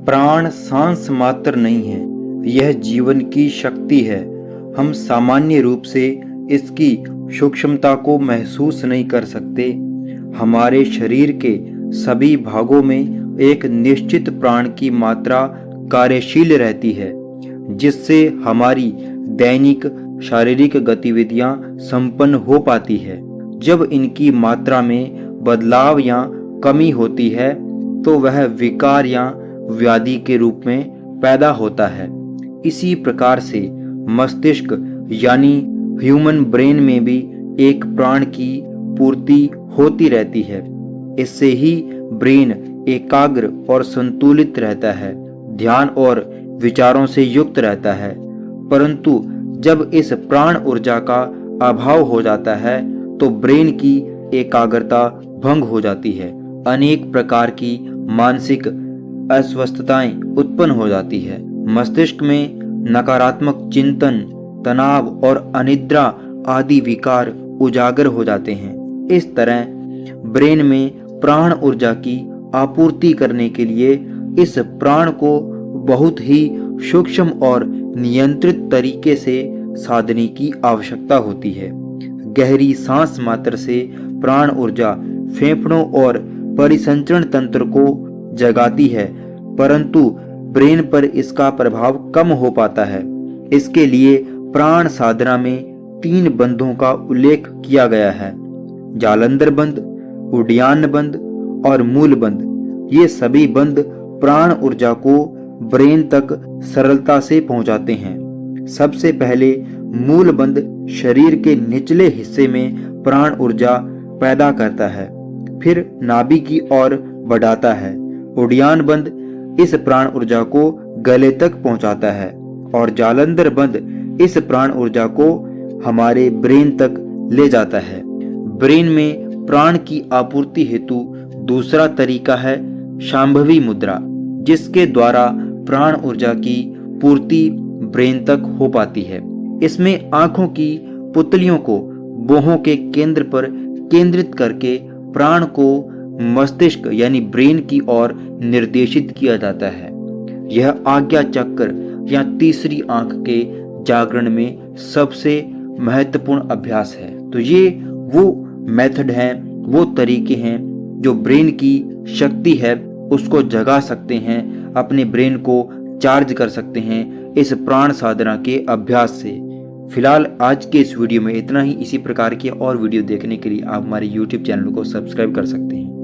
प्राण सांस मात्र नहीं है, यह जीवन की शक्ति है। हम सामान्य रूप से इसकी सूक्ष्मता को महसूस नहीं कर सकते। हमारे शरीर के सभी भागों में एक निश्चित प्राण की मात्रा कार्यशील रहती है, जिससे हमारी दैनिक शारीरिक गतिविधियां संपन्न हो पाती है। जब इनकी मात्रा में बदलाव या कमी होती है तो वह विकार या व्याधि के रूप में पैदा होता है। इसी प्रकार से मस्तिष्क यानी ह्यूमन ब्रेन में भी एक प्राण की पूर्ति होती रहती है। इससे ही ब्रेन एकाग्र और संतुलित रहता है, ध्यान और विचारों से युक्त रहता है। परंतु जब इस प्राण ऊर्जा का अभाव हो जाता है तो ब्रेन की एकाग्रता भंग हो जाती है। अनेक प्रकार की मानसिक अस्वस्थताएं उत्पन्न हो जाती है। मस्तिष्क में नकारात्मक चिंतन, तनाव और अनिद्रा आदि विकार उजागर हो जाते हैं। इस तरह ब्रेन में प्राण ऊर्जा की आपूर्ति करने के लिए इस प्राण को बहुत ही सूक्ष्म और नियंत्रित तरीके से साधने की आवश्यकता होती है। गहरी सांस मात्र से प्राण ऊर्जा फेफड़ों और परिसंचरण तंत्र को जगाती है, परंतु ब्रेन पर इसका प्रभाव कम हो पाता है। इसके लिए प्राण साधना में 3 बंधों का उल्लेख किया गया है: जालंधर बंध, उड्डयन बंध और मूल बंध। ये सभी बंध प्राण ऊर्जा को ब्रेन तक सरलता से पहुंचाते हैं। सबसे पहले मूल बंध शरीर के निचले हिस्से में प्राण ऊर्जा पैदा करता है, फिर नाभि की ओर बढ़ाता है। उड्डयन बंध इस प्राण ऊर्जा को गले तक पहुंचाता है और जालंधर बंध इस प्राण ऊर्जा को हमारे ब्रेन तक ले जाता है। ब्रेन में प्राण की आपूर्ति हेतु दूसरा तरीका है शांभवी मुद्रा, जिसके द्वारा प्राण ऊर्जा की पूर्ति ब्रेन तक हो पाती है। इसमें आंखों की पुतलियों को भौहों के केंद्र पर केंद्रित करके प्राण को मस्तिष्क यानी ब्रेन की ओर निर्देशित किया जाता है। यह आज्ञा चक्र या तीसरी आंख के जागरण में सबसे महत्वपूर्ण अभ्यास है। तो ये वो मेथड हैं, वो तरीके हैं जो ब्रेन की शक्ति है उसको जगा सकते हैं, अपने ब्रेन को चार्ज कर सकते हैं इस प्राण साधना के अभ्यास से। फिलहाल आज के इस वीडियो में इतना ही। इसी प्रकार के और वीडियो देखने के लिए आप हमारे YouTube चैनल को सब्सक्राइब कर सकते हैं।